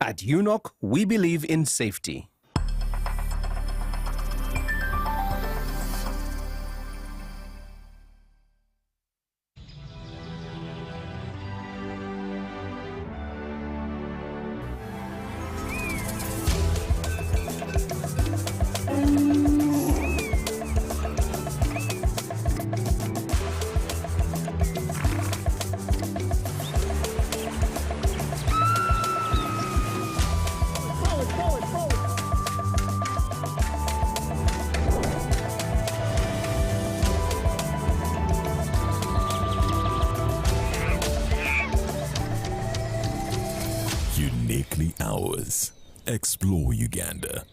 At UNOC, we believe in safety. Uniquely ours. Explore Uganda.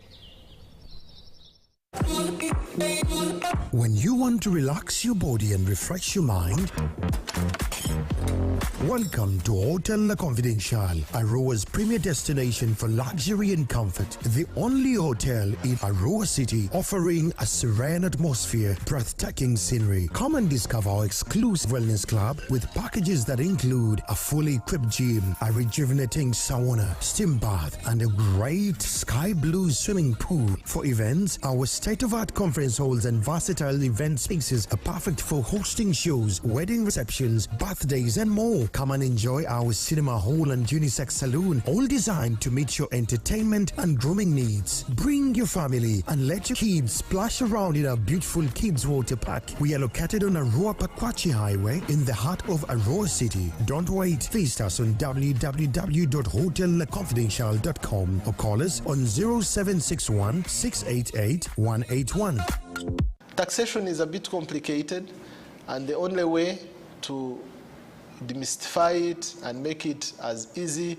When you want to relax your body and refresh your mind, welcome to Hotel La Confidential, Aroa's premier destination for luxury and comfort. The only hotel in Aroa City offering a serene atmosphere, breathtaking scenery. Come and discover our exclusive wellness club with packages that include a fully equipped gym, a rejuvenating sauna, steam bath, and a great sky blue swimming pool. For events, our state-of-art conference halls and versatile event spaces are perfect for hosting shows, wedding receptions, birthdays, and more. Come and enjoy our cinema hall and unisex saloon, all designed to meet your entertainment and grooming needs. Bring your family and let your kids splash around in our beautiful kids water park. We are located on Aroa Pakwachi Highway in the heart of Aroa City. Don't wait. Visit us on www.hotelconfidential.com or call us on 0761 688 181. Taxation is a bit complicated, and the only way to demystify it and make it as easy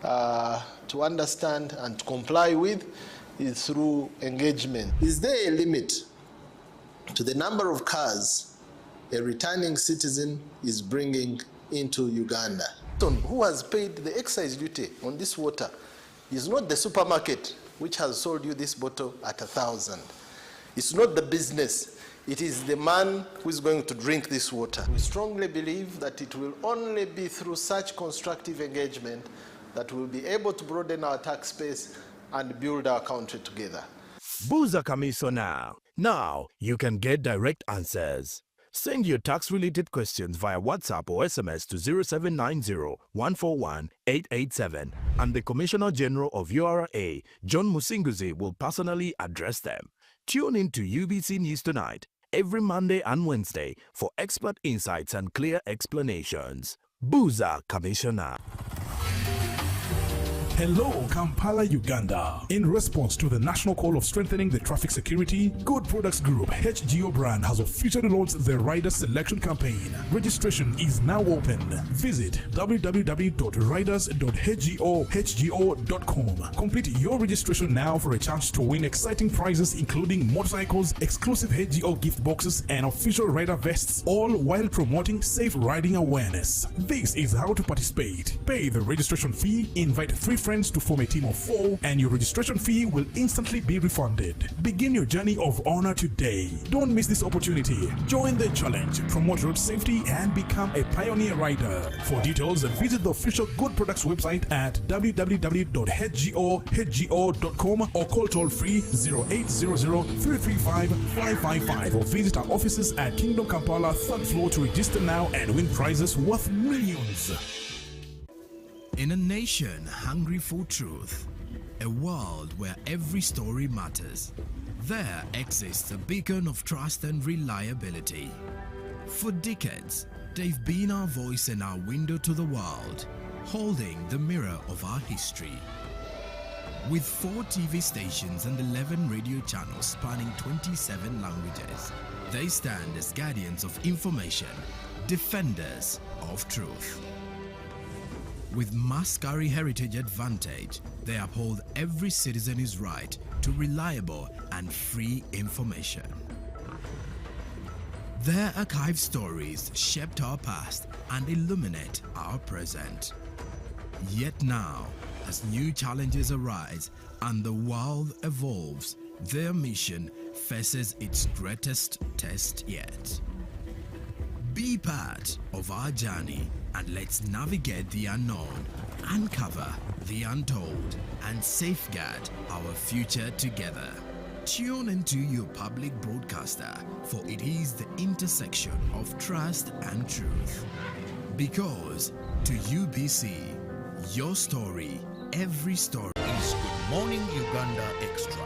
to understand and to comply with is through engagement. Is there a limit to the number of cars a returning citizen is bringing into Uganda? Who has paid the excise duty on this water is not the supermarket which has sold you this bottle at 1,000. It's not the business. It is the man who is going to drink this water. We strongly believe that it will only be through such constructive engagement that we'll be able to broaden our tax base and build our country together. Buza Kamiso now. Now you can get direct answers. Send your tax-related questions via WhatsApp or SMS to 0790-141-887 and the Commissioner General of URA, John Musinguzi, will personally address them. Tune in to UBC News Tonight every Monday and Wednesday for expert insights and clear explanations. Buza Commissioner. Hello, Kampala, Uganda. In response to the national call of strengthening the traffic security, Good Products Group HGO brand has officially launched the Rider Selection Campaign. Registration is now open. Visit www.riders.hgo.com. Complete your registration now for a chance to win exciting prizes including motorcycles, exclusive HGO gift boxes, and official rider vests, all while promoting safe riding awareness. This is how to participate. Pay the registration fee, invite 3 friends to form a team of 4, and your registration fee will instantly be refunded. Begin your journey of honor today. Don't miss this opportunity. Join the challenge, promote road safety, and become a pioneer rider. For details, visit the official Good Products website at www.hgo.com or call toll-free 0800-335-555 or visit our offices at Kingdom Kampala 3rd floor to register now and win prizes worth millions. In a nation hungry for truth, a world where every story matters, there exists a beacon of trust and reliability. For decades, they've been our voice and our window to the world, holding the mirror of our history. With 4 TV stations and 11 radio channels spanning 27 languages, they stand as guardians of information, defenders of truth. With Mascari Heritage Advantage, they uphold every citizen's right to reliable and free information. Their archive stories shaped our past and illuminate our present. Yet now, as new challenges arise and the world evolves, their mission faces its greatest test yet. Be part of our journey and let's navigate the unknown, uncover the untold, and safeguard our future together. Tune into your public broadcaster, for it is the intersection of trust and truth. Because to UBC, your story, every story is Good Morning Uganda Extra.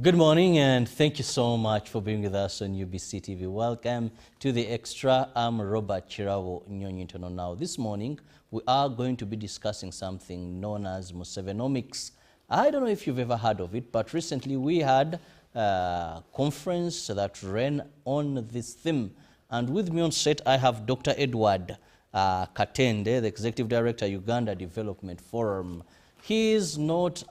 Good morning and thank you so much for being with us on UBC TV. Welcome to the Extra. I'm Robert Chirawo Nyonyintono. Now this morning we are going to be discussing something known as Musevenomics. I don't know if you've ever heard of it, but recently we had a conference that ran on this theme. And with me on set I have Dr. Edward Katende, the Executive Director, Uganda Development Forum. He is not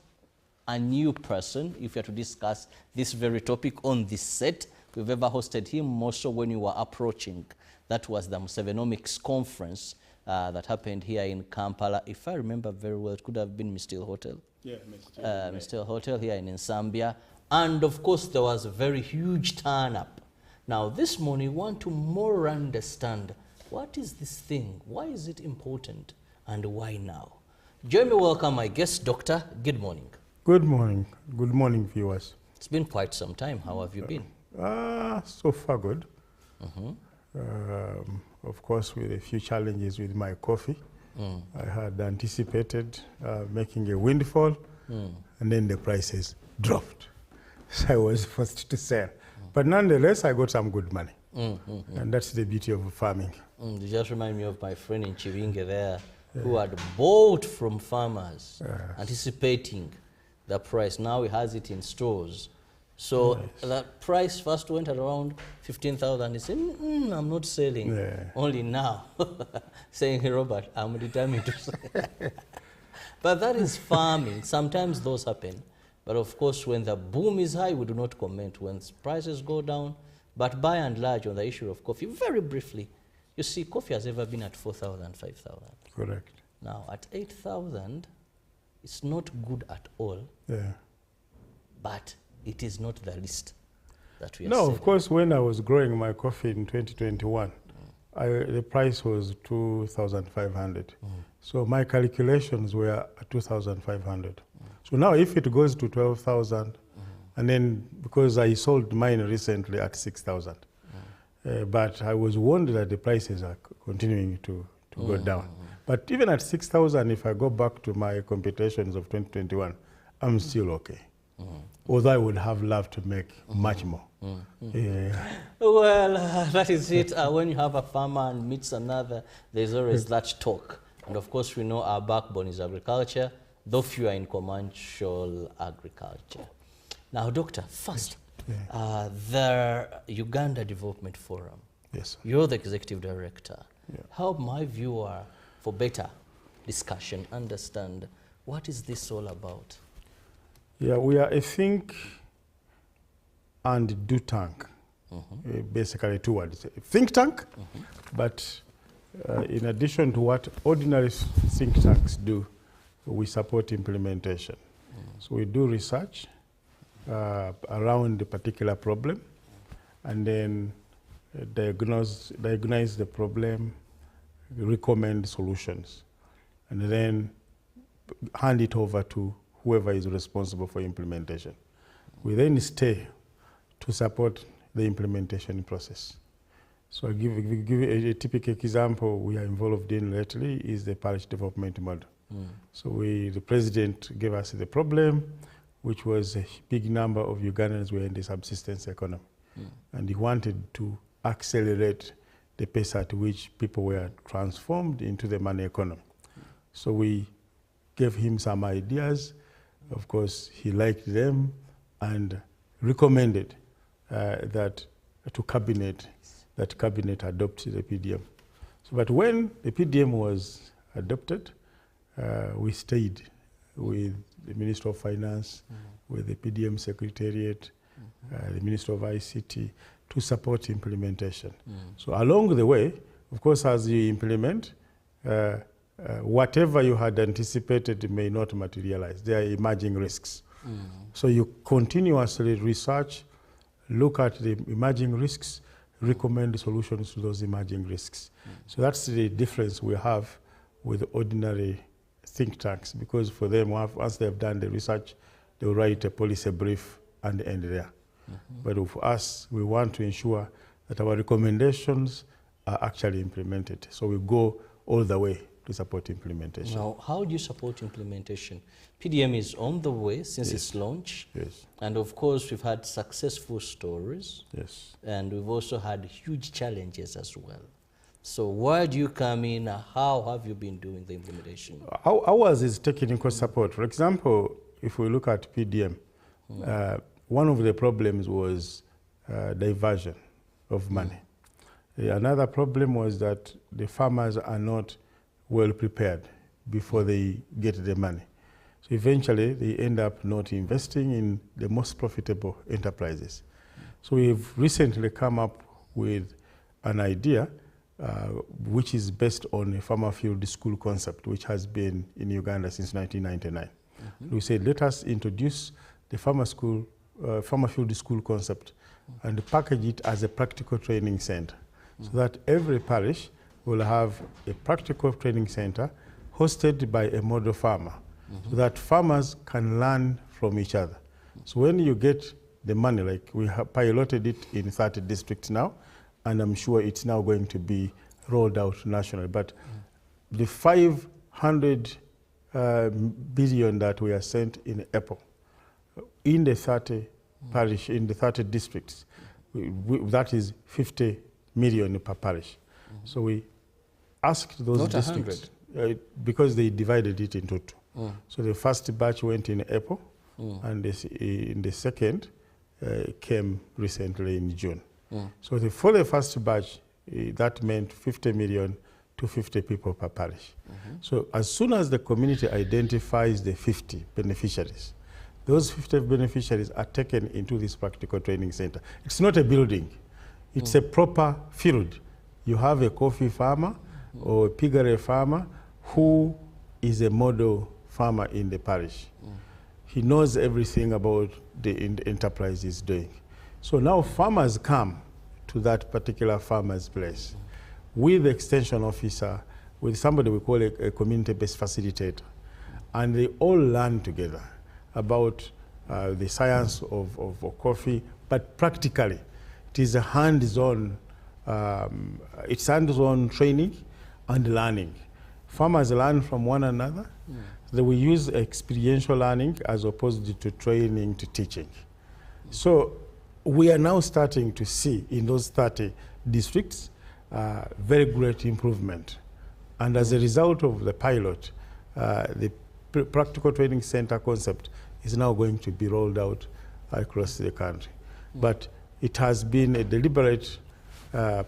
a new person if you are to discuss this very topic on this set. We've ever hosted him, more so when you were approaching. That was the Musevenomics conference that happened here in Kampala. If I remember very well, it could have been Mistil Hotel. Yeah, Mistil Hotel here in Nsambia. And of course, there was a very huge turn-up. Now, this morning, we want to more understand what is this thing, why is it important, and why now? Join me, welcome my guest, Doctor. Good morning. Good morning. Good morning, viewers. It's been quite some time. How have you been? So far good. Of course, with a few challenges with my coffee. I had anticipated making a windfall, and then the prices dropped. So I was forced to sell. But nonetheless, I got some good money. And that's the beauty of farming. You just remind me of my friend in Chivinge there, who had bought from farmers, anticipating the price. Now he has it in stores. So that price first went at around 15,000. He said, I'm not selling. Only now. Saying, hey, Robert, I'm determined to sell. But that is farming. Sometimes those happen. But of course, when the boom is high, we do not comment. When prices go down, but by and large, on the issue of coffee, very briefly, you see, coffee has ever been at 4,000, 5,000. Correct. Now, at 8,000, it's not good at all, but it is not the least that we are No, selling. of course, when I was growing my coffee in 2021, the price was 2,500. So my calculations were at 2,500. So now if it goes to 12,000, and then because I sold mine recently at 6,000, but I was warned that the prices are continuing to go down. But even at 6,000, if I go back to my computations of 2021, I'm still okay. Although I would have loved to make much more. Well, that is it. When you have a farmer and meets another, there's always that talk. And of course, we know our backbone is agriculture, though few are in commercial agriculture. Now, Doctor, first, the Uganda Development Forum. Yes. You're the Executive Director. Help my viewer, for better discussion, understand what is this all about? Yeah, we are a think and do tank. Basically two words. Think tank, but in addition to what ordinary think tanks do, we support implementation. So we do research around the particular problem, and then diagnose the problem, recommend solutions, and then hand it over to whoever is responsible for implementation. We then stay to support the implementation process. So I'll give a typical example we are involved in lately is the parish development model. So the president gave us the problem, which was a big number of Ugandans were in the subsistence economy. And he wanted to accelerate the pace at which people were transformed into the money economy. So we gave him some ideas. Of course, he liked them and recommended that cabinet adopt the PDM. So, but when the PDM was adopted, we stayed with the Minister of Finance, with the PDM Secretariat, the Minister of ICT, to support implementation. So along the way, of course, as you implement, whatever you had anticipated may not materialize. There are emerging risks. So you continuously research, look at the emerging risks, recommend solutions to those emerging risks. So that's the difference we have with ordinary think tanks, because for them, once they've done the research, they'll write a policy brief and end there. But for us, we want to ensure that our recommendations are actually implemented. So we go all the way to support implementation. Now, how do you support implementation? PDM is on the way since its launch. Yes. And of course, we've had successful stories. Yes. And we've also had huge challenges as well. So where do you come in? How have you been doing the implementation? Ours is technical support. For example, if we look at PDM, one of the problems was diversion of money. Another problem was that the farmers are not well prepared before they get the money. So eventually they end up not investing in the most profitable enterprises. So we've recently come up with an idea which is based on a farmer field school concept, which has been in Uganda since 1999. We said, let us introduce the farmer field school concept and package it as a practical training center, so that every parish will have a practical training center hosted by a model farmer, so that farmers can learn from each other. So when you get the money, like we have piloted it in 30 districts now, and I'm sure it's now going to be rolled out nationally. But the 500 billion that we are sent in April, in the 30 parish, in the 30 districts, that is 50 million per parish. So we asked those districts, because they divided it into two. So the first batch went in April, and in the second came recently in June. So for the first batch, that meant 50 million to 50 people per parish. So as soon as the community identifies the 50 beneficiaries, those 50 beneficiaries are taken into this practical training center. It's not a building. It's a proper field. You have a coffee farmer or a piggery farmer who is a model farmer in the parish. He knows everything about the enterprise he's doing. So now farmers come to that particular farmer's place with the extension officer, with somebody we call a community-based facilitator. And they all learn together about the science of coffee, but practically, it is a hands-on training and learning. Farmers learn from one another. They will use experiential learning as opposed to training to teaching. So we are now starting to see in those 30 districts very great improvement. And as a result of the pilot, the practical training center concept is now going to be rolled out across the country. But it has been a deliberate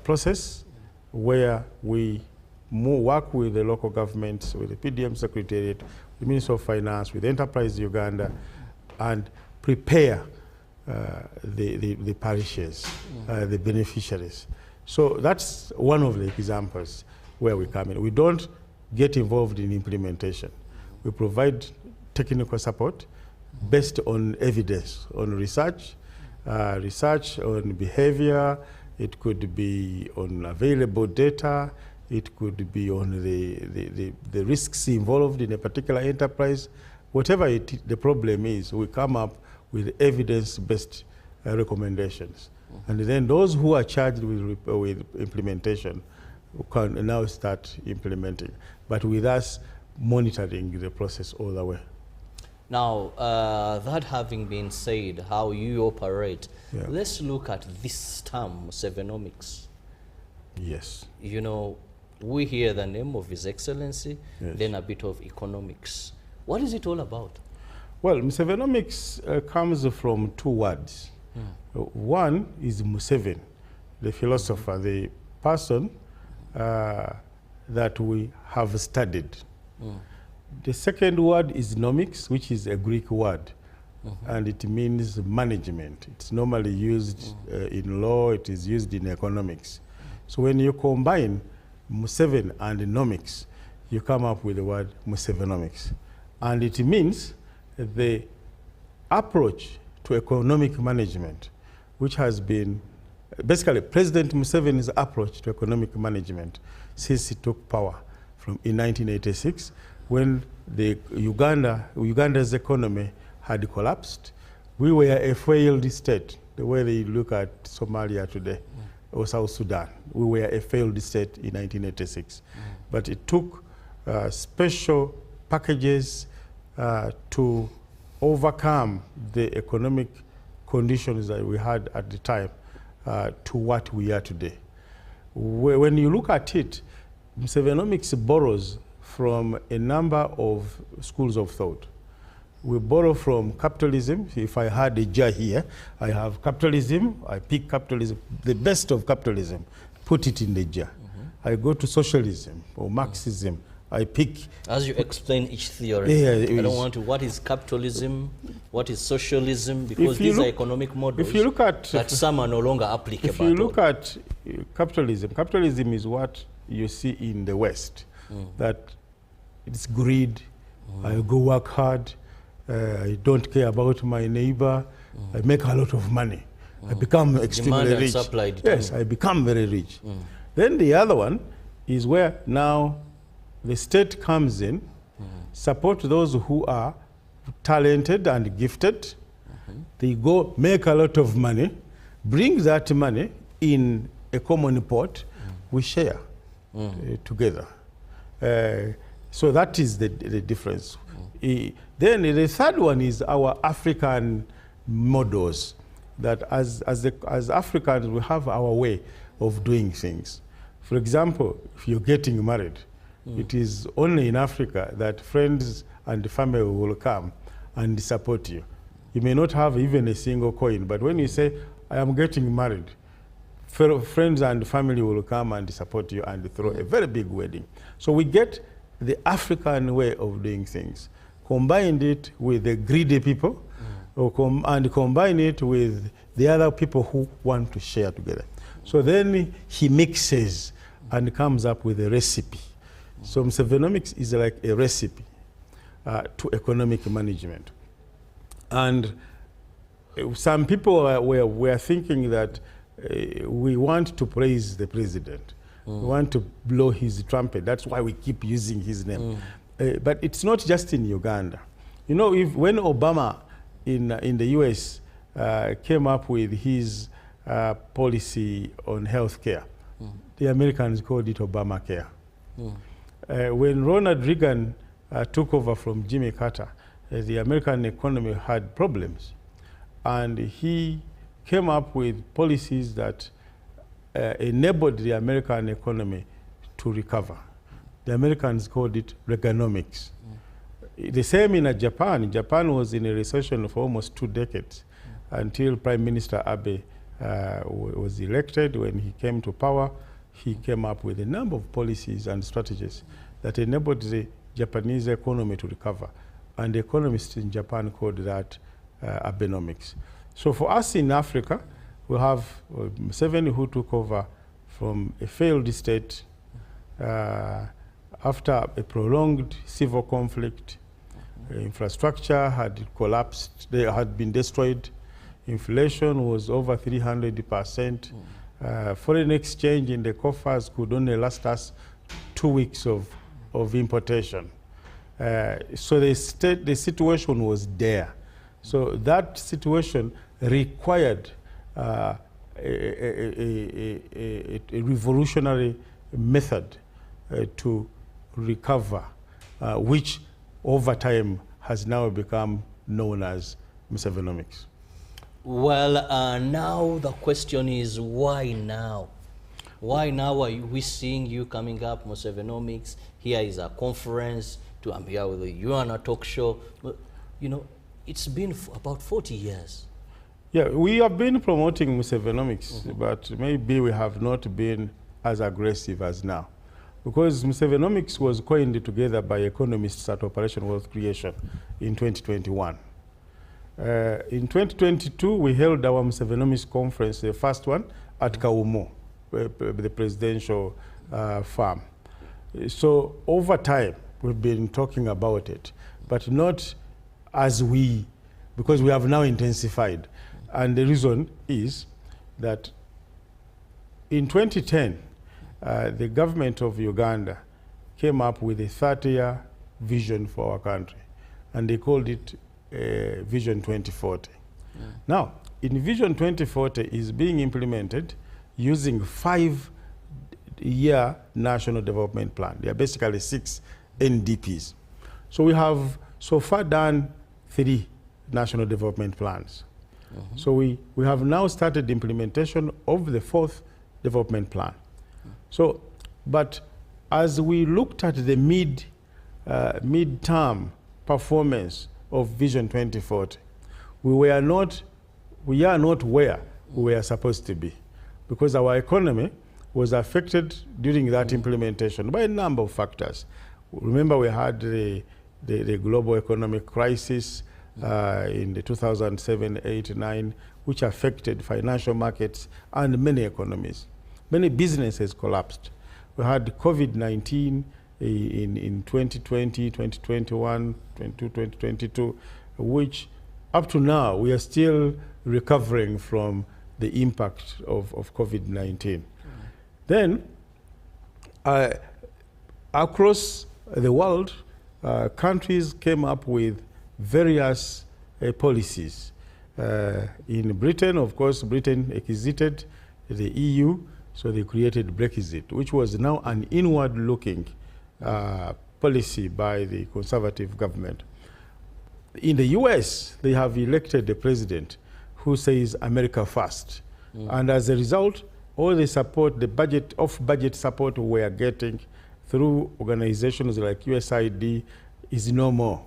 process where we work with the local governments, with the PDM Secretariat, the Ministry of Finance, with Enterprise Uganda, and prepare the parishes, the beneficiaries. So that's one of the examples where we come in. We don't get involved in implementation. We provide technical support based on evidence, on research, research on behavior. It could be on available data. It could be on the risks involved in a particular enterprise. Whatever the problem is, we come up with evidence-based recommendations. And then those who are charged with implementation can now start implementing, but with us monitoring the process all the way. Now, that having been said, how you operate, let's look at this term, Sevenomics. Yes. You know, we hear the name of His Excellency, then a bit of economics. What is it all about? Well, Sevenomics comes from two words. One is Museveni, the philosopher, the person that we have studied. The second word is nomics, which is a Greek word, and it means management. It's normally used in law, it is used in economics. So when you combine Museveni and nomics, you come up with the word Musevenomics. And it means the approach to economic management which has been basically President Museveni's approach to economic management since he took power in 1986, when Uganda's economy had collapsed. We were a failed state, the way they look at Somalia today, or South Sudan. We were a failed state in 1986. But it took special packages to overcome the economic conditions that we had at the time to what we are today. When you look at it, Musevenomics borrows from a number of schools of thought. We borrow from capitalism. If I had a jar here, I have capitalism, I pick capitalism, the best of capitalism, put it in the jar. I go to socialism or Marxism, I pick. As you explain each theory, I don't want to, what is capitalism, what is socialism, because these are economic models that some are no longer applicable. If you look at capitalism, capitalism is what you see in the West, that it's greed, I go work hard, I don't care about my neighbor, I make a lot of money, I become extremely rich. Yes, I become very rich. Then the other one is where now the state comes in, support those who are talented and gifted. They go make a lot of money, bring that money in a common pot, we share together. So that is the difference. Then the third one is our African models, that as Africans we have our way of doing things. For example, if you're getting married, it is only in Africa that friends and family will come and support you. You may not have even a single coin, but when you say, I am getting married, friends and family will come and support you and throw a very big wedding. So we get the African way of doing things, combined it with the greedy people, and combine it with the other people who want to share together. So then he mixes and comes up with a recipe. So Musevenomics is like a recipe to economic management. And some people were thinking that we want to praise the president. We want to blow his trumpet. That's why we keep using his name. But it's not just in Uganda. You know, when Obama in the US came up with his policy on health care, the Americans called it Obamacare. When Ronald Reagan took over from Jimmy Carter, the American economy had problems. And he came up with policies that enabled the American economy to recover. The Americans called it Reaganomics. The same in Japan. Japan was in a recession for almost 2 decades until Prime Minister Abe was elected. When he came to power, he came up with a number of policies and strategies that enabled the Japanese economy to recover. And the economists in Japan called that Abenomics. So for us in Africa, we have Museveni, who took over from a failed state after a prolonged civil conflict. Infrastructure had collapsed, they had been destroyed. Inflation was over 300%. Foreign exchange in the coffers could only last us 2 weeks of importation. So the situation was there. So that situation required a revolutionary method to recover, which over time has now become known as Musevenomics. Well, now the question is, why now? Why now are we seeing you coming up, Musevenomics? Here is a conference, I'm here with you on a talk show. You know, it's been about 40 years. Yeah, we have been promoting Musevenomics, but maybe we have not been as aggressive as now. Because Musevenomics was coined together by economists at Operation Wealth Creation in 2021. In 2022, we held our Musevenomics conference, the first one, at Kaumo, the presidential farm. So over time, we've been talking about it, but not as because we have now intensified. And the reason is that in 2010, the government of Uganda came up with a 30-year vision for our country, and they called it Vision 2040. Now, in Vision 2040 is being implemented using 5-year National Development Plan. They are basically 6 NDPs. So we have so far done 3 National Development Plans. So we have now started the implementation of the 4th Development Plan. So, but as we looked at the mid-term performance of Vision 2040, we are not where we were supposed to be, because our economy was affected during that implementation by a number of factors. Remember, we had the global economic crisis in the 2007, 8, 9, which affected financial markets and many economies. Many businesses collapsed. We had COVID-19 in 2020, 2021, 2022, which up to now we are still recovering from the impact of COVID-19. Then, across the world, countries came up with various policies. In Britain, of course, Britain exited the EU, so they created Brexit, which was now an inward-looking policy by the Conservative government. In the US, they have elected a president who says America first. And as a result, all the support, the budget, off-budget support we are getting through organizations like USAID is no more.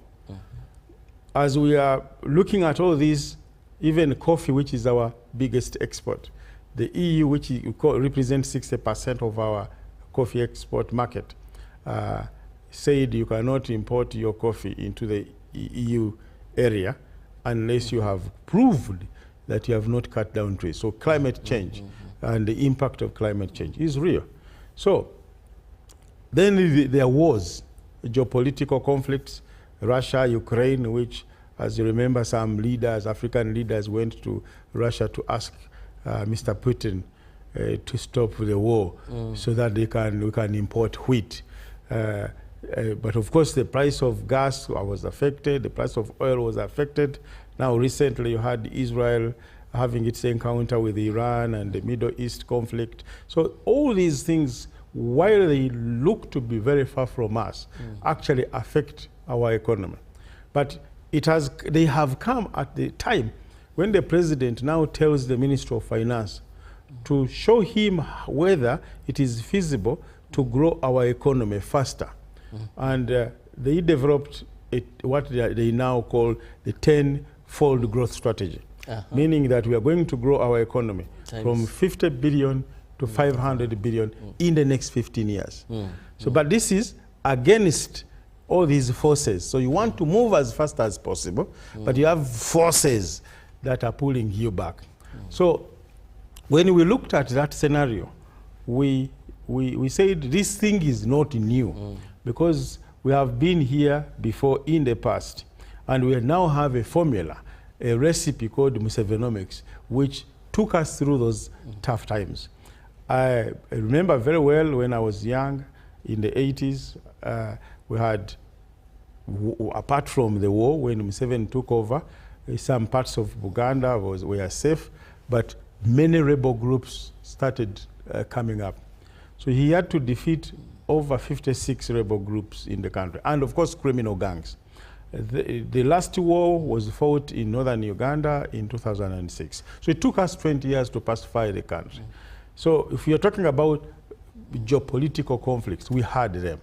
As we are looking at all these, even coffee, which is our biggest export, the EU, which represents 60% of our coffee export market, said you cannot import your coffee into the EU area unless you have proved that you have not cut down trees. So climate change and the impact of climate change is real. So then there was geopolitical conflicts, Russia, Ukraine, which, as you remember, some leaders, African leaders, went to Russia to ask Mr. Putin to stop the war so that we can import wheat. But of course, the price of gas was affected, the price of oil was affected. Now, recently, you had Israel having its encounter with Iran and the Middle East conflict. So all these things, while they look to be very far from us, actually affect our economy. But they have come at the time when the president now tells the Minister of Finance to show him whether it is feasible to grow our economy faster. And they developed what they now call the 10-fold growth strategy, meaning that we are going to grow our economy from 50 billion to 500 billion in the next 15 years. So, but this is against all these forces. So you want to move as fast as possible, but you have forces that are pulling you back. So when we looked at that scenario, we said this thing is not new because we have been here before in the past, and we now have a formula, a recipe called Musevenomics, which took us through those tough times. I remember very well when I was young, in the 80s, we had, apart from the war, when Museveni took over, some parts of Uganda were safe, but many rebel groups started coming up. So he had to defeat over 56 rebel groups in the country, and of course criminal gangs. The last war was fought in northern Uganda in 2006. So it took us 20 years to pacify the country. So if you're talking about geopolitical conflicts, we had them.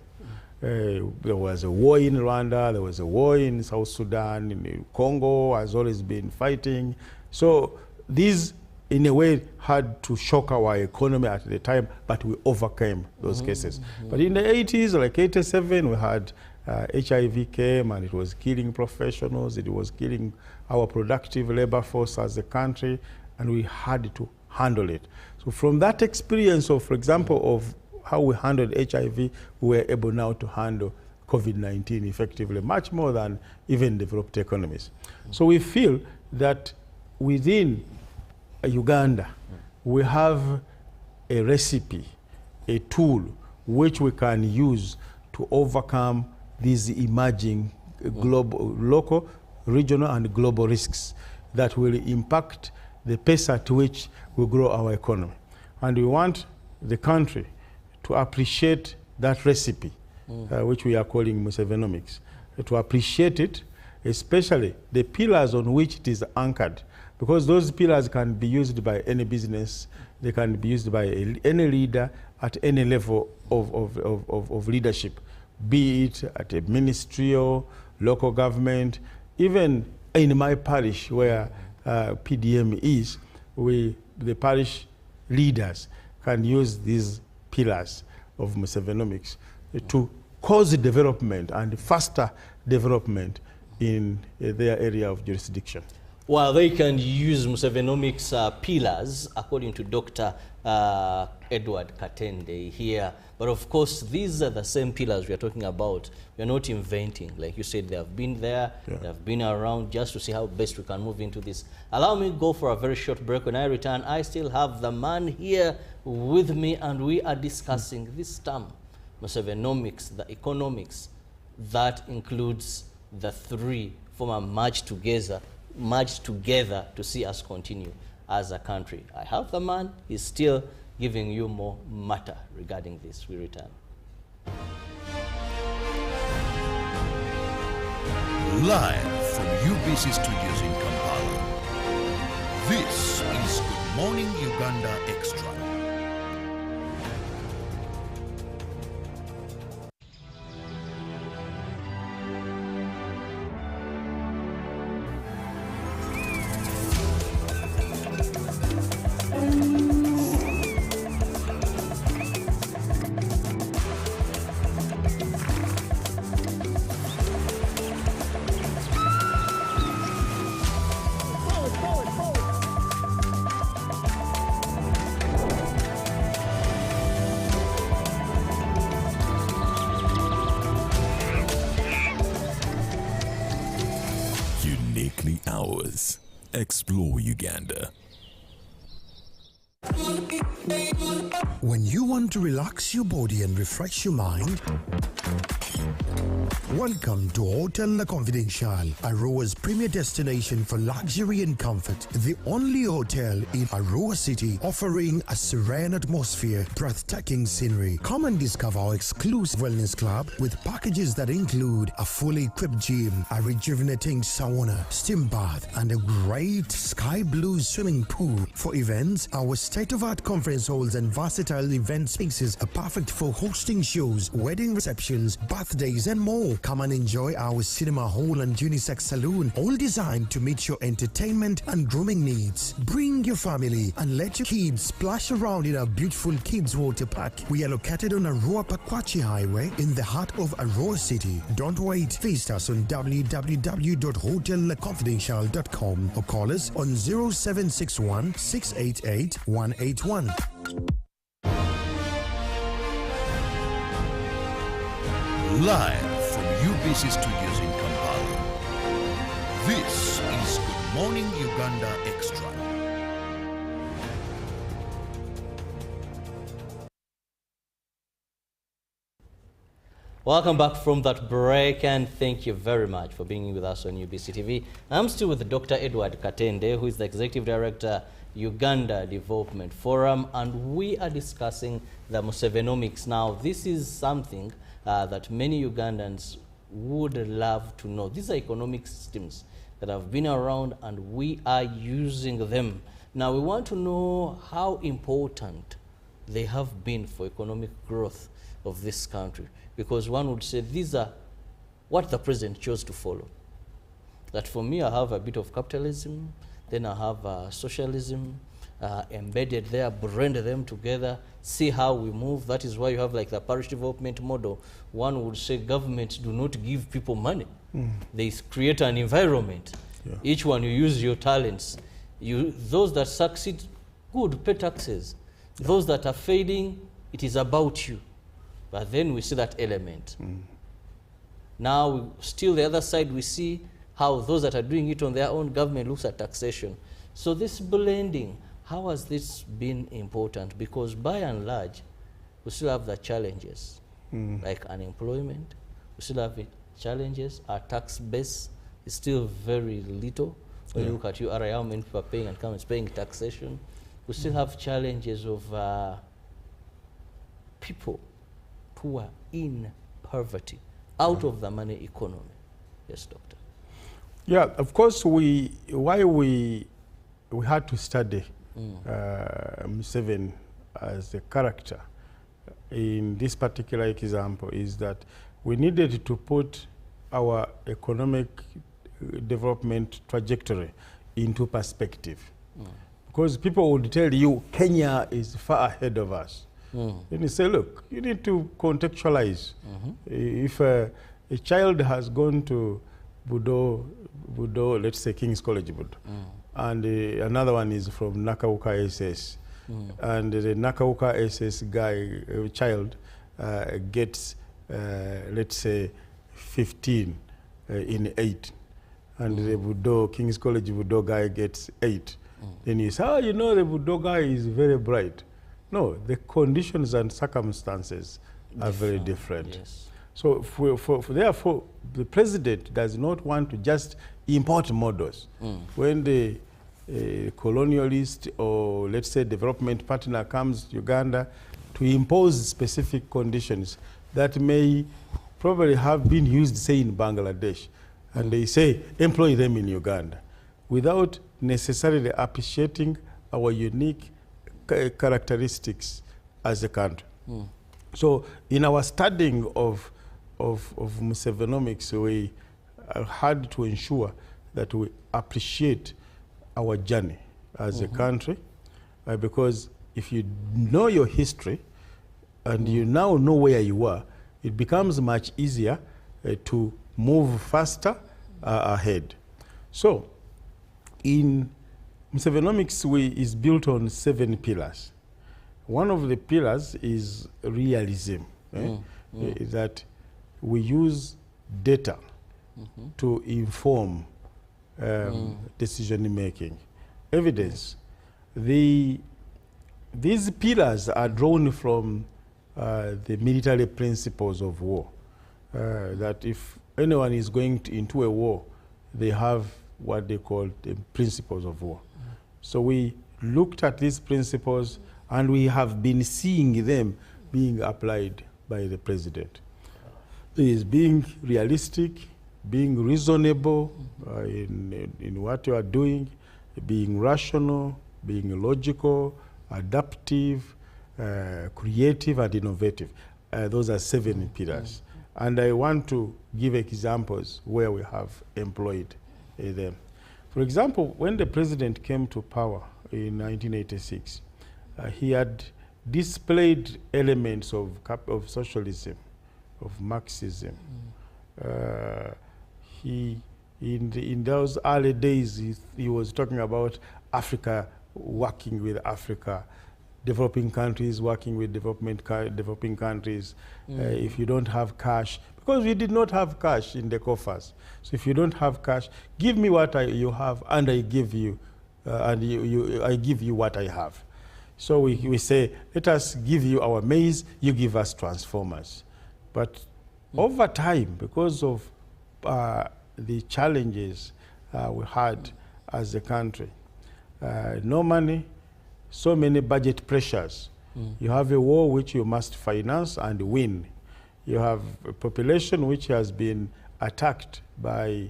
There was a war in Rwanda, there was a war in South Sudan, in Congo has always been fighting. So these, in a way, had to shock our economy at the time, but we overcame those cases. But in the 80s, like 87, we had HIV came and it was killing professionals, it was killing our productive labor force as a country, and we had to handle it. So from that experience of, for example, of how we handled HIV, we were able now to handle COVID-19 effectively, much more than even developed economies. So we feel that within Uganda, we have a recipe, a tool which we can use to overcome these emerging global, local, regional, and global risks that will impact the pace at which we grow our economy. And we want the country to appreciate that recipe, which we are calling Musevenomics, to appreciate it, especially the pillars on which it is anchored, because those pillars can be used by any business, they can be used by any leader at any level of leadership, be it at a ministerial, local government, even in my parish where PDM is, the parish leaders can use these pillars of Musevenomics to cause development and faster development in their area of jurisdiction. Well, they can use Musevenomics pillars, according to Dr. Edward Katende here. But of course, these are the same pillars we are talking about. We are not inventing. Like you said, they have been there, they have been around, just to see how best we can move into this. Allow me to go for a very short break. When I return, I still have the man here with me, and we are discussing this term, Musevenomics, the economics, that includes the three form a merged together to see us continue as a country. I have the man, he's still giving you more matter regarding this. We return. Live from UBC Studios in Kampala, this is Good Morning Uganda Extra. Uniquely ours. Explore Uganda. When you want to relax your body and refresh your mind, welcome to Hotel La Confidential, Aroa's premier destination for luxury and comfort. The only hotel in Aroa City offering a serene atmosphere, breathtaking scenery. Come and discover our exclusive wellness club with packages that include a fully equipped gym, a rejuvenating sauna, steam bath, and a great sky blue swimming pool. For events, our state-of-art conference halls and versatile event spaces are perfect for hosting shows, wedding receptions, birthdays, and more. Come and enjoy our cinema hall and unisex saloon, all designed to meet your entertainment and grooming needs. Bring your family and let your kids splash around in our beautiful kids water park. We are located on Aroa Pakwachi Highway in the heart of Aroa City. Don't wait. Visit us on www.hotellaconfidential.com or call us on 0761 688 181. Live from UBC Studios in Kampala, this is Good Morning Uganda Extra. Welcome back from that break, and thank you very much for being with us on UBC TV. I'm still with Dr. Edward Katende, who is the Executive Director, Uganda Development Forum, and we are discussing the Musevenomics. Now, this is something that many Ugandans would love to know. These are economic systems that have been around, and we are using them. Now, we want to know how important they have been for economic growth of this country, because one would say these are what the president chose to follow. That for me, I have a bit of capitalism, then I have socialism embedded there, blend them together, see how we move. That is why you have like the parish development model. One would say governments do not give people money. They create an environment. Each one, you use your talents. Those that succeed, good, pay taxes. Those that are failing, it is about you. But then we see that element. Now, still the other side, we see how those that are doing it on their own, government looks at taxation. So this blending, how has this been important? Because by and large, we still have the challenges, like unemployment. We still have challenges. Our tax base is still very little. When you look at URI, how many people are paying and companies paying taxation. We still have challenges of people who are in poverty, out of the money economy. Yes, Doctor. Yeah, of course, we had to study Museveni as a character in this particular example is that we needed to put our economic development trajectory into perspective. Because people would tell you Kenya is far ahead of us. Then you say, look, you need to contextualize. If a child has gone to Budo, let's say King's College Budo, and another one is from Nakauka SS, and the Nakauka SS guy, child, gets, let's say, 15 in 8, and the Budo, King's College Budo guy gets 8. Then you say, oh, you know, the Budo guy is very bright. No, the conditions and circumstances are very different. Yes. So therefore, the president does not want to just import models. When the colonialist or, let's say, development partner comes to Uganda to impose specific conditions that may probably have been used, say, in Bangladesh, and they say, employ them in Uganda, without necessarily appreciating our unique characteristics as a country. So in our studying of Musevenomics, we had to ensure that we appreciate our journey as a country, because if you know your history and you now know where you are, it becomes much easier to move faster ahead. So in Musevenomics is built on 7 pillars. One of the pillars is realism, that we use data to inform decision making. Evidence. These pillars are drawn from the military principles of war. That if anyone is going into a war, they have what they call the principles of war. So we looked at these principles and we have been seeing them being applied by the president. He is being realistic, being reasonable in what you are doing, being rational, being logical, adaptive, creative, and innovative. Those are 7 pillars. And I want to give examples where we have employed them. For example, when the president came to power in 1986, he had displayed elements of socialism, of Marxism. In those early days, he was talking about Africa working with Africa, developing countries working with developing countries. If you don't have cash, because we did not have cash in the coffers. So if you don't have cash, give me what you have, and I give you, I give you what I have. So we say, let us give you our maize, you give us transformers. But over time, because of the challenges we had as a country, no money, so many budget pressures. You have a war which you must finance and win. You have a population which has been attacked by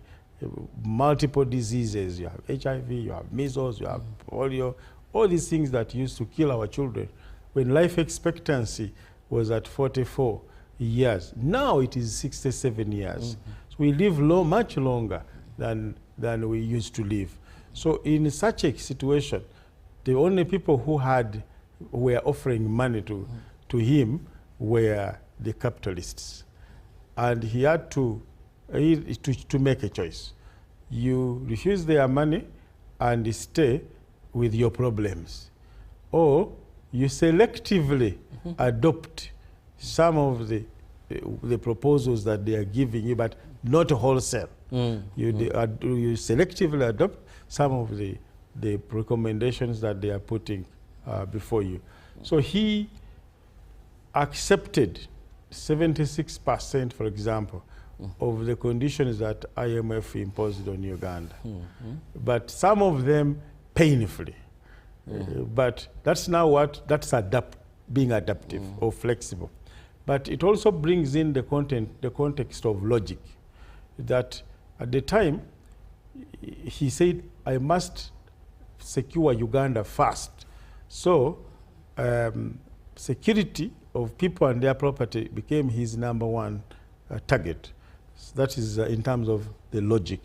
multiple diseases. You have HIV, you have measles, you have polio, all these things that used to kill our children when life expectancy was at 44 years. Now it is 67 years. So we live much longer than we used to live. So in such a situation, the only people who were offering money to him were the capitalists. And he had to make a choice. You refuse their money and stay with your problems, or you selectively adopt some of the proposals that they are giving you, but not wholesale. You selectively adopt some of the the recommendations that they are putting before you. So he accepted 76%, for example, of the conditions that IMF imposed on Uganda. But some of them painfully. But that's now that's being adaptive or flexible. But it also brings in the context of logic. That at the time, he said, I must secure Uganda first. So security of people and their property became his #1 target. So that is in terms of the logic.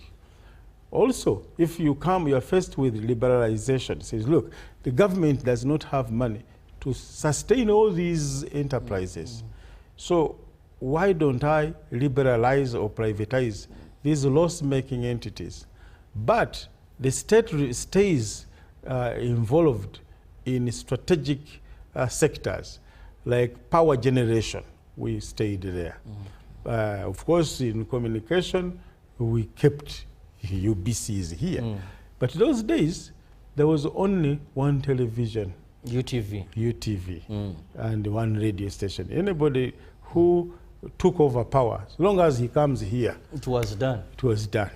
Also, if you are faced with liberalization, it says, look, the government does not have money to sustain all these enterprises. So why don't I liberalize or privatize these loss-making entities? But the state stays involved in strategic sectors like power generation. We stayed there. Of course, in communication, we kept UBCs here. But those days, there was only one television. UTV. And one radio station. Anybody who took over power, as long as he comes here, it was done. It was done.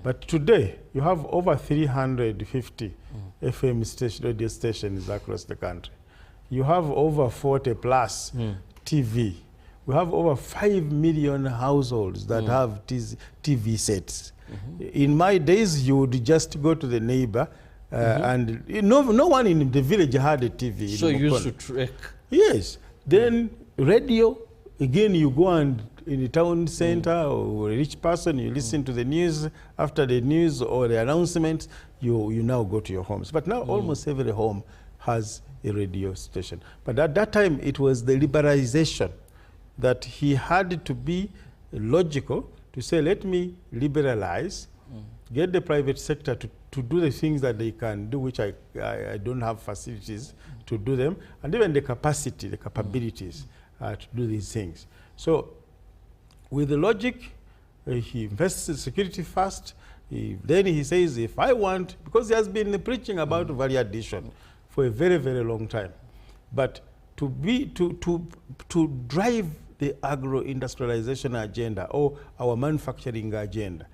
But today, you have over 350 FM radio stations across the country. You have over 40 plus TV. We have over 5 million households that have TV sets. In my days, you would just go to the neighbor and no one in the village had a TV. So you used to trek. Yes. Then radio, again, you go and in the town center or a rich person, you listen to the news. After the news or the announcements, you now go to your homes. But now almost every home has a radio station. But at that time, it was the liberalization that he had to be logical to say, let me liberalize, get the private sector to do the things that they can do, which I don't have facilities to do them, and even the capacity, the capabilities to do these things. So with the logic, he invests in security first. Then he says, if I want, because he has been preaching about value addition for a very, very long time. But to drive the agro-industrialization agenda or our manufacturing agenda,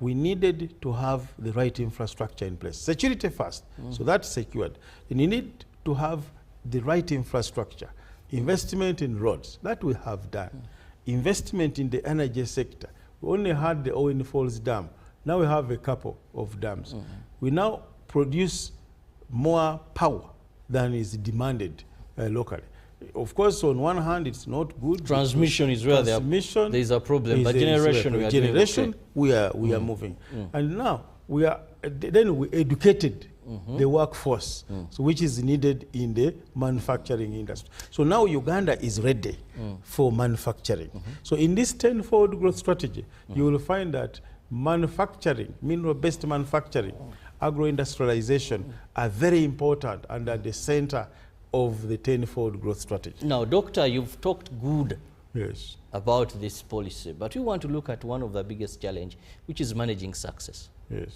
we needed to have the right infrastructure in place. Security first, so that's secured. And you need to have the right infrastructure. Investment in roads, that we have done. Investment in the energy sector. We only had the Owen Falls Dam. Now we have a couple of dams. We now produce more power than is demanded locally. Of course, on one hand, it's not good. Transmission is where there is a problem, but generation, we are moving. And now we educated the workforce, so which is needed in the manufacturing industry. So now Uganda is ready for manufacturing. So in this 10-fold growth strategy, you will find that manufacturing, mineral-based manufacturing, agro-industrialization are very important and at the center of the 10-fold growth strategy. Now, Doctor, you've talked good yes. about this policy, but we want to look at one of the biggest challenges, which is managing success. Yes.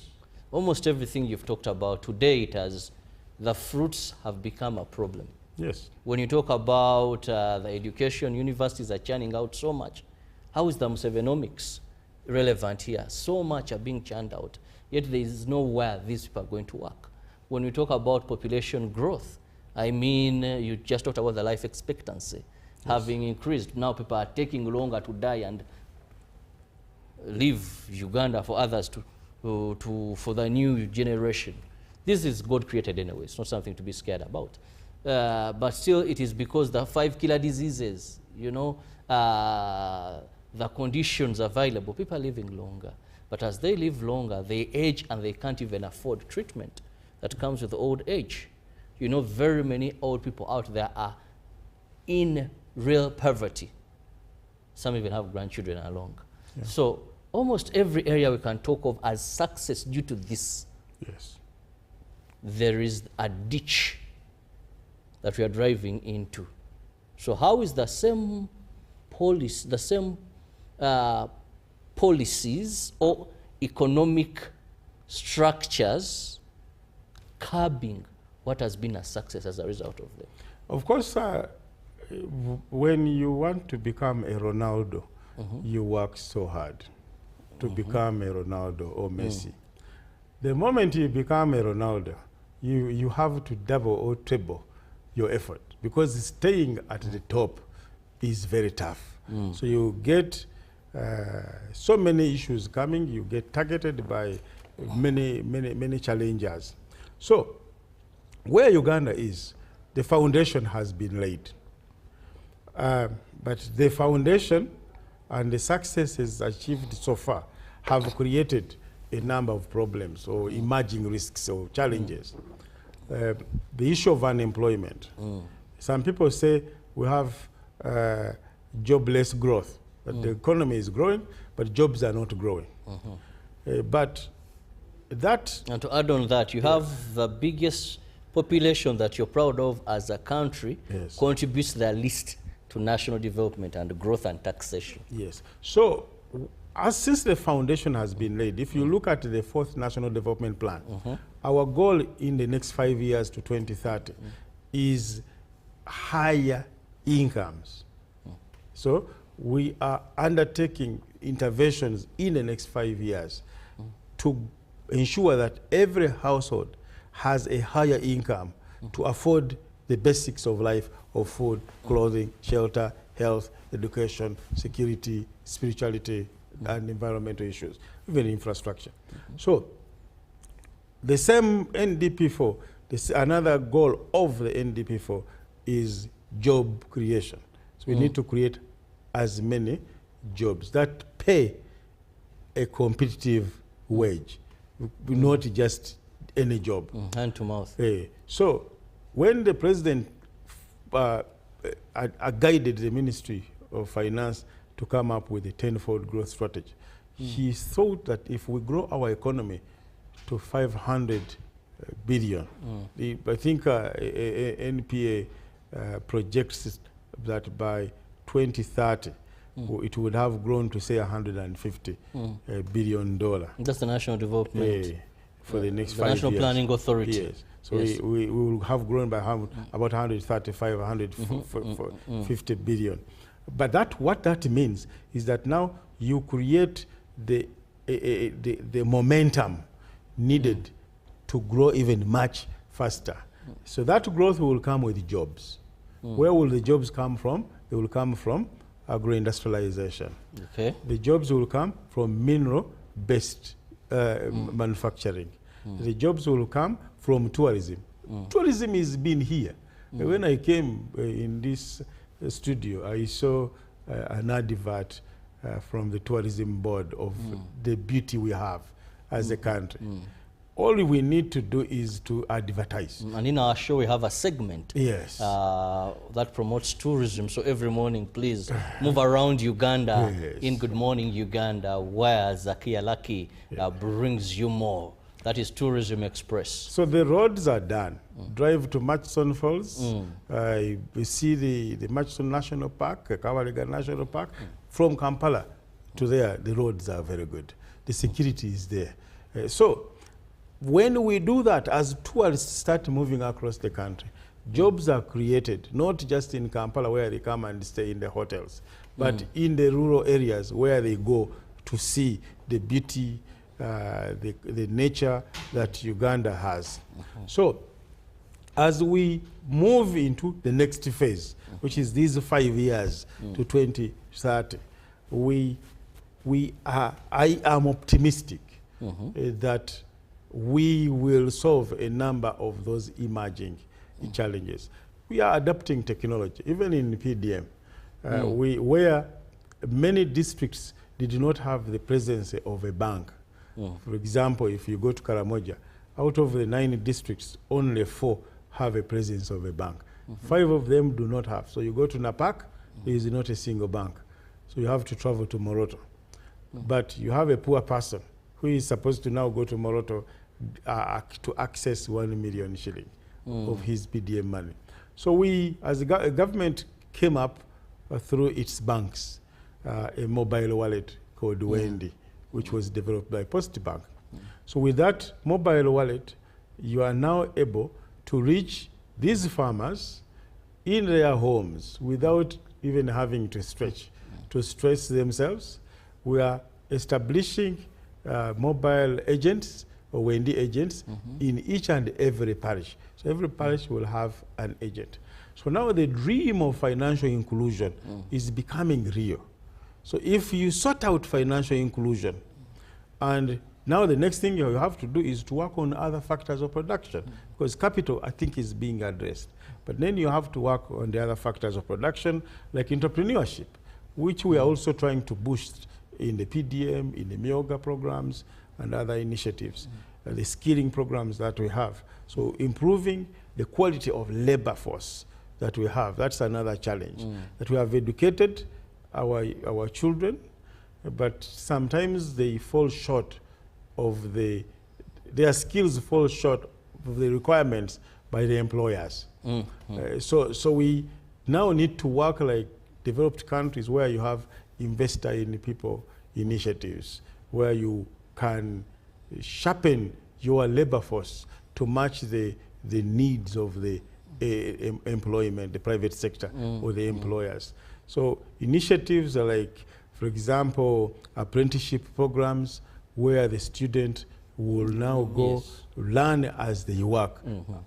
Almost everything you've talked about today, the fruits have become a problem. Yes. When you talk about the education, universities are churning out so much. How is the Musevenomics relevant here? So much are being churned out, yet there is nowhere these people are going to work. When we talk about population growth, I mean, you just talked about the life expectancy having increased. Now people are taking longer to die and leave Uganda for others for the new generation. This is God created anyway. It's not something to be scared about. But still, it is because the 5 killer diseases, you know, the conditions available, people are living longer. But as they live longer, they age and they can't even afford treatment that comes with old age. You know, very many old people out there are in real poverty. Some even have grandchildren along. Yeah. So almost every area we can talk of as success due to this. Yes. There is a ditch that we are driving into. So how is the same policy, policies or economic structures curbing what has been a success as a result of them? Of course, when you want to become a Ronaldo, you work so hard to become a Ronaldo or Messi. The moment you become a Ronaldo, you have to double or triple your effort, because staying at the top is very tough. So you get so many issues coming, you get targeted by many challengers. So where Uganda is, the foundation has been laid. But the foundation and the successes achieved so far have created a number of problems or emerging risks or challenges. The issue of unemployment. Some people say we have jobless growth, that the economy is growing, but jobs are not growing. But that... And to add on that, you have the biggest population that you're proud of as a country, contributes the least to national development and growth and taxation. Yes. So, since the foundation has been laid, if you look at the 4th National Development Plan, our goal in the next 5 years to 2030 is higher incomes. So, we are undertaking interventions in the next 5 years to ensure that every household has a higher income to afford the basics of life of food, clothing, shelter, health, education, security, spirituality, and environmental issues, even infrastructure. So the same NDP4, another goal of the NDP4 is job creation. So we need to create as many jobs that pay a competitive wage, not just any job. Hand to mouth. So when the president guided the Ministry of Finance to come up with a 10-fold growth strategy, he thought that if we grow our economy to 500 billion, I think NPA projects that by 2030 it would have grown to say $150 billion. That's the national development for the next 5 the years. National Planning Authority. Yes. So we will have grown by about 135, 150 billion. But what that means is that now you create the momentum needed to grow even much faster. So that growth will come with jobs. Where will the jobs come from? They will come from agro-industrialization. The jobs will come from mineral-based manufacturing. The jobs will come from tourism. Tourism has been here. When I came in this studio, I saw an advert from the tourism board of the beauty we have as a country. All we need to do is to advertise. And in our show, we have a segment that promotes tourism. So every morning, please move around Uganda in Good Morning Uganda, where Zakia Lucky brings you more. That is Tourism Express. So the roads are done. Drive to Murchison Falls. We see the Murchison National Park, Kawaliga National Park. From Kampala to there, the roads are very good. The security is there. So when we do that, as tourists start moving across the country, jobs are created, not just in Kampala where they come and stay in the hotels, but in the rural areas where they go to see the beauty, the nature that Uganda has. So as we move into the next phase, which is these 5 years to 2030, I am optimistic that we will solve a number of those emerging challenges. We are adapting technology, even in PDM, where many districts did not have the presence of a bank. For example, if you go to Karamoja, out of the 9 districts, only 4 have a presence of a bank. 5 of them do not have. So you go to Napak, there is not a single bank. So you have to travel to Moroto. But you have a poor person who is supposed to now go to Moroto to access 1 million shilling of his PDM money. So we, as a government, came up through its banks, a mobile wallet called Wendy, which was developed by Post Bank. So with that mobile wallet, you are now able to reach these farmers in their homes without even having to stress themselves. We are establishing mobile agents or Wendy agents in each and every parish. So every parish will have an agent. So now the dream of financial inclusion is becoming real. So if you sort out financial inclusion, and now the next thing you have to do is to work on other factors of production, because capital, I think, is being addressed. But then you have to work on the other factors of production, like entrepreneurship, which we are also trying to boost in the PDM, in the Myoga programs, and other initiatives, the skilling programs that we have. So improving the quality of labor force that we have, that's another challenge. That we have educated our children, but sometimes they fall short of their skills fall short of the requirements by the employers. So we now need to work like developed countries where you have investor in people initiatives, where you can sharpen your labor force to match the needs of the employment, the private sector or the employers. So initiatives are like, for example, apprenticeship programs where the student will now go learn as they work,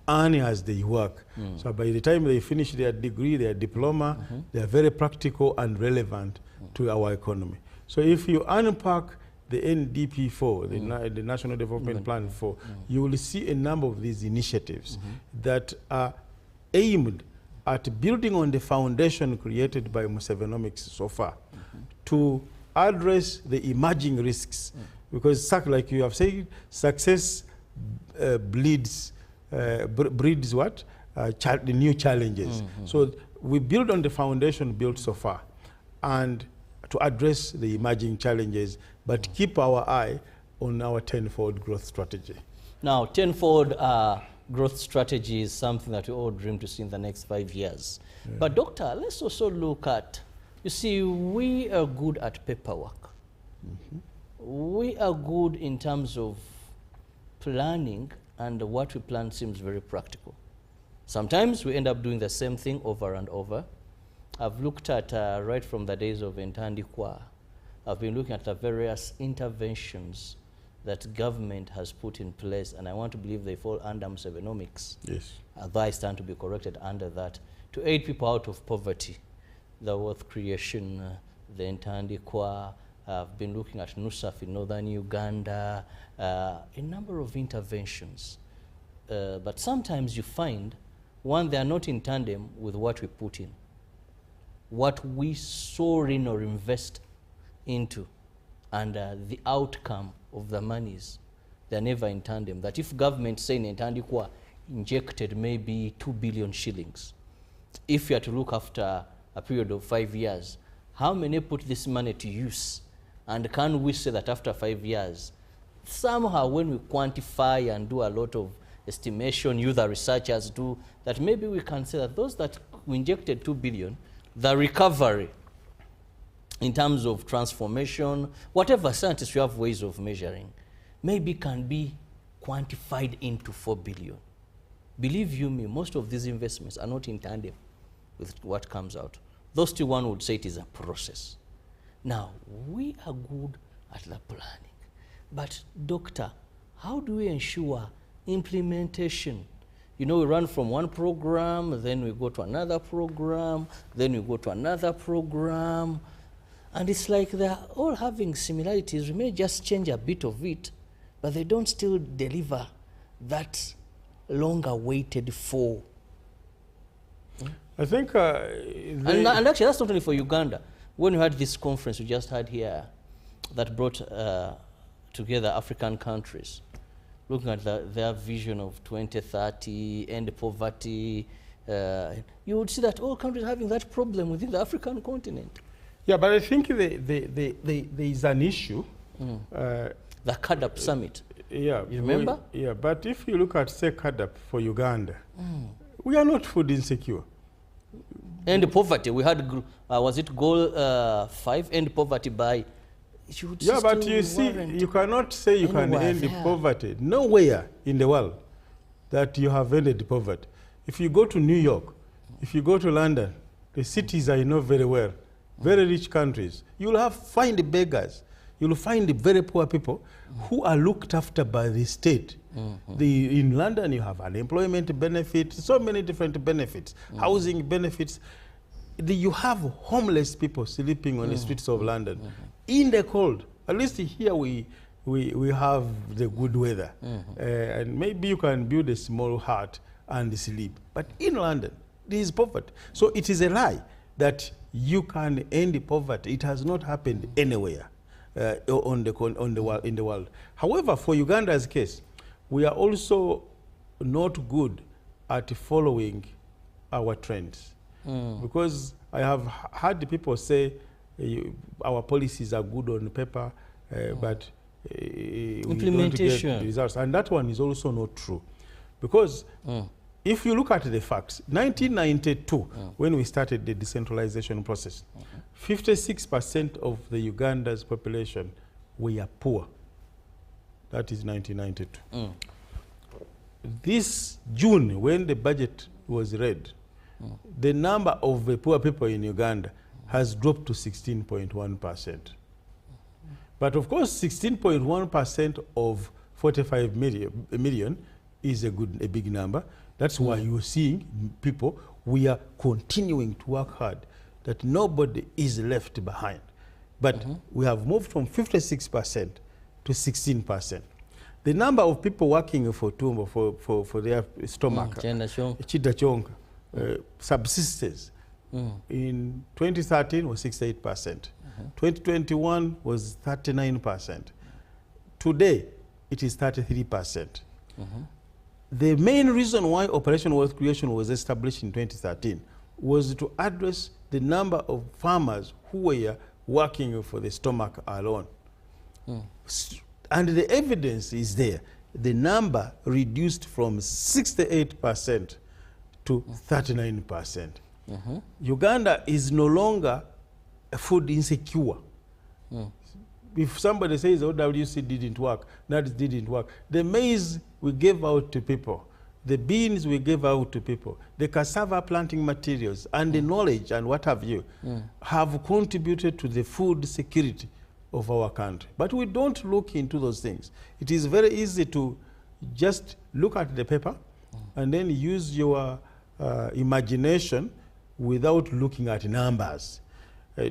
earn as they work. So by the time they finish their degree, their diploma, they are very practical and relevant to our economy. So if you unpack the NDP 4, the National Development Plan 4, you will see a number of these initiatives that are aimed at building on the foundation created by Musevenomics so far to address the emerging risks. Because, like you have said, success breeds what? The new challenges. So we build on the foundation built so far, and to address the emerging challenges, but keep our eye on our tenfold growth strategy. Now, tenfold growth strategy is something that we all dream to see in the next 5 years. But doctor, let's also look at, you see, we are good at paperwork. We are good in terms of planning, and what we plan seems very practical. Sometimes we end up doing the same thing over and over. I've looked at, right from the days of Entandikwa, I've been looking at the various interventions that government has put in place, and I want to believe they fall under Musevenomics. Yes. Although I stand to be corrected under that, to aid people out of poverty, the wealth creation, the Entandikwa. I've been looking at NUSAF in northern Uganda, a number of interventions. But sometimes you find, one, they are not in tandem with what we put in. What we soar in or invest into, and the outcome of the monies, they're never in tandem. That if government, say in Entandikwa, injected maybe 2 billion shillings, if you are to look after a period of 5 years, how many put this money to use? And can we say that after 5 years, somehow when we quantify and do a lot of estimation, you the researchers do, that maybe we can say that those that we injected 2 billion, the recovery in terms of transformation, whatever scientists, you have ways of measuring, maybe can be quantified into 4 billion. Believe you me, most of these investments are not in tandem with what comes out. Those still, one would say it is a process. Now, we are good at the planning, but doctor, how do we ensure implementation? You know, we run from one program, then we go to another program, then we go to another program, and it's like they're all having similarities. We may just change a bit of it, but they don't still deliver that long-awaited for. I think and actually, that's not only for Uganda. When we had this conference we just had here that brought together African countries, looking at their vision of 2030, end poverty, you would see that all countries are having that problem within the African continent. Yeah, but I think there is an issue. The CADAP summit. Yeah. You remember? Yeah, but if you look at, say, CADAP for Uganda, we are not food insecure. End poverty. We had, was it goal 5, end poverty by... Yeah, but you see, you cannot say you can end poverty. Nowhere in the world that you have ended poverty. If you go to New York, if you go to London, the cities I know very well, very rich countries, you'll find the beggars. You'll find the very poor people who are looked after by the state. In London, you have unemployment benefits, so many different benefits, housing benefits. You have homeless people sleeping on the streets of London in the cold. At least here we have the good weather. And maybe you can build a small hut and sleep. But in London, there is poverty. So it is a lie that you can end poverty. It has not happened anywhere in the world. However, for Uganda's case, we are also not good at following our trends. Because I have heard people say our policies are good on paper, but implementation, we don't get results. And that one is also not true. Because if you look at the facts, 1992, when we started the decentralization process, 56% of the Uganda's population were poor. That is 1992. This June, when the budget was read, the number of poor people in Uganda has dropped to 16.1%. But of course, 16.1% of 45 million is a big number. That's why you're seeing people, we are continuing to work hard, that nobody is left behind. But we have moved from 56% to 16%. The number of people working for tumbo, for their stomach, chidachonga, subsistence, in 2013 was 68%. 2021 was 39%. Today, it is 33%. The main reason why Operation Wealth Creation was established in 2013 was to address the number of farmers who were working for the stomach alone. And the evidence is there. The number reduced from 68% to 39%. Uganda is no longer food insecure. If somebody says OWC didn't work, that didn't work. The maize we gave out to people, the beans we gave out to people, the cassava planting materials, and the knowledge and what have you, have contributed to the food security of our country. But we don't look into those things. It is very easy to just look at the paper and then use your imagination without looking at numbers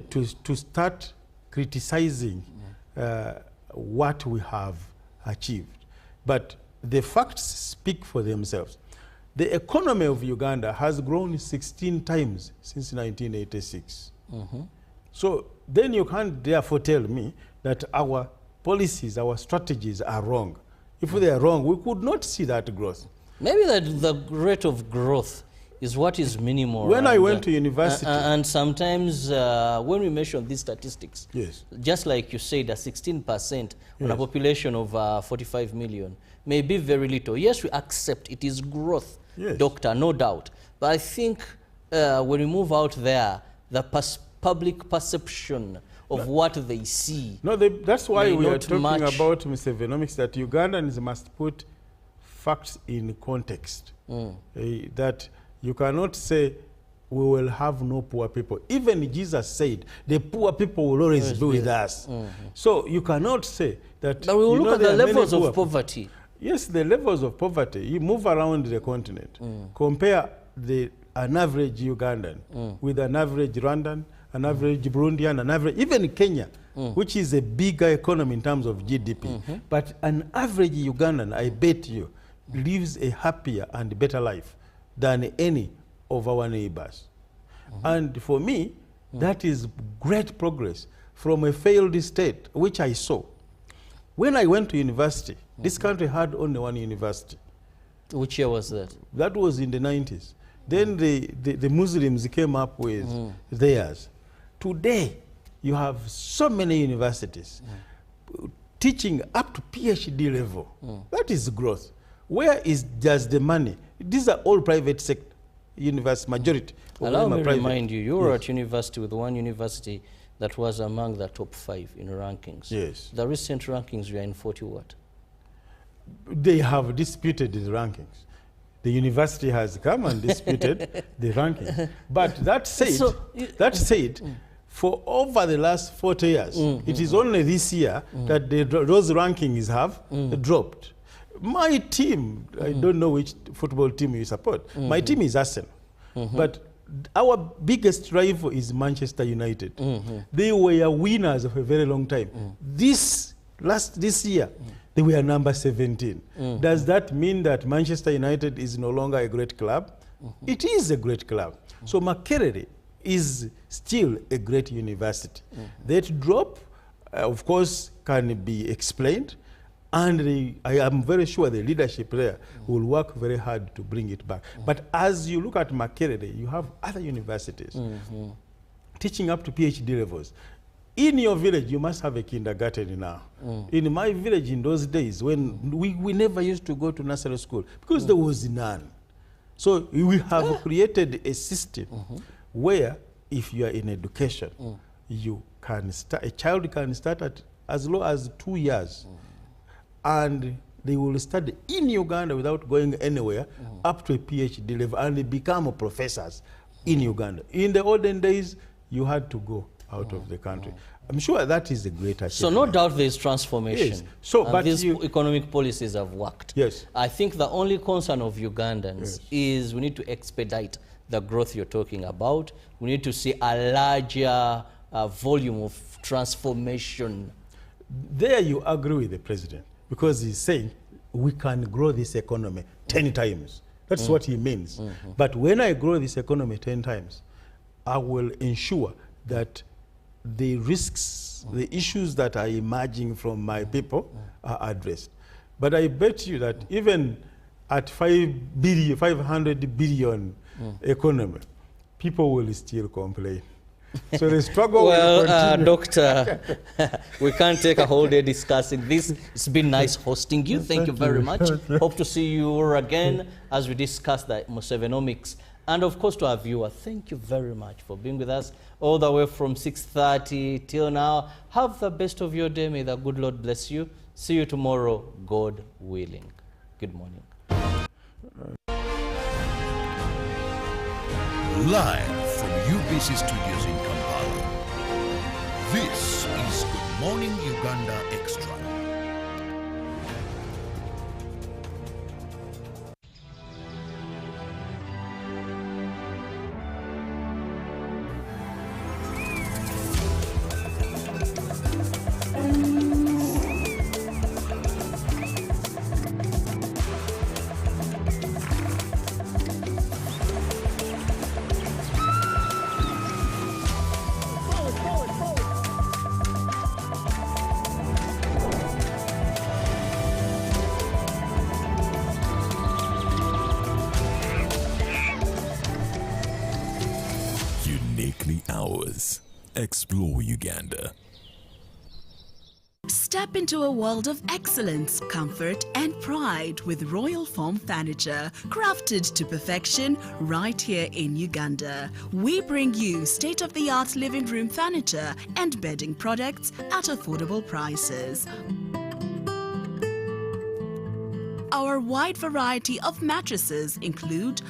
to start criticizing what we have achieved. But the facts speak for themselves. The economy of Uganda has grown 16 times since 1986. So then you can't therefore tell me that our policies, our strategies are wrong. If they are wrong, we could not see that growth. Maybe the rate of growth is what is minimal. When I went to university. And sometimes when we mention these statistics, just like you said, a 16% on a population of 45 million may be very little. Yes, we accept it is growth, doctor, no doubt. But I think when we move out there, the public perception of what they see. No, that's why we are talking about, Mr. Venomics, that Ugandans must put facts in context. That you cannot say we will have no poor people. Even Jesus said the poor people will always be with us. So you cannot say that. But we will look at the levels of poverty. Yes, the levels of poverty. You move around the continent. Compare an average Ugandan with an average Rwandan, an average Burundian, an average, even Kenya, which is a bigger economy in terms of GDP. But an average Ugandan, I bet you, lives a happier and better life than any of our neighbors. And for me, that is great progress from a failed state, which I saw. When I went to university, this country had only one university. Which year was that? That was in the 90s. Then the Muslims came up with theirs. Today, you have so many universities teaching up to PhD level. That is growth. Where is just the money? These are all private sector universities, majority. Allow me to remind you, you were at university with one university that was among the top 5 in rankings. Yes. The recent rankings, we are in 40 what? They have disputed the rankings. the university has come and disputed the ranking. But that said, for over the last 40 years, it is only this year that those rankings have dropped. My team, I don't know which football team you support. My team is Arsenal. But our biggest rival is Manchester United. They were winners of a very long time. This year, they were number 17. Does that mean that Manchester United is no longer a great club? It is a great club. So Makerere is still a great university. That drop, of course, can be explained, and I am very sure the leadership there will work very hard to bring it back. But as you look at Makerere, you have other universities teaching up to PhD levels. In your village, you must have a kindergarten now. In my village in those days, when we never used to go to nursery school because there was none. So we have created a system where if you are in education, you can start, a child can start at as low as 2 years. And they will study in Uganda without going anywhere up to a PhD level, and they become professors in Uganda. In the olden days, you had to go out of the country. I'm sure that is a great achievement. So no doubt there is transformation. Yes. So, and but these economic policies have worked. Yes. I think the only concern of Ugandans is we need to expedite the growth you're talking about. We need to see a larger volume of transformation. There you agree with the president, because he's saying we can grow this economy 10 times. That's what he means. But when I grow this economy 10 times, I will ensure that the risks, the issues that are emerging from my people are addressed. But I bet you that even at 500 billion economy, people will still complain. So the struggle will continue. Doctor, we can't take a whole day discussing this. It's been nice hosting you. Thank you very much. Hope to see you again as we discuss the Musevenomics. And of course to our viewer, thank you very much for being with us all the way from 6:30 till now. Have the best of your day. May the good Lord bless you. See you tomorrow, God willing. Good morning. Live from UBC Studios in Kampala, this is Good Morning Uganda Extra. Uniquely ours. Explore Uganda. Step into a world of excellence, comfort and pride with Royal Form Furniture, crafted to perfection right here in Uganda. We bring you state-of-the-art living room furniture and bedding products at affordable prices. Our wide variety of mattresses include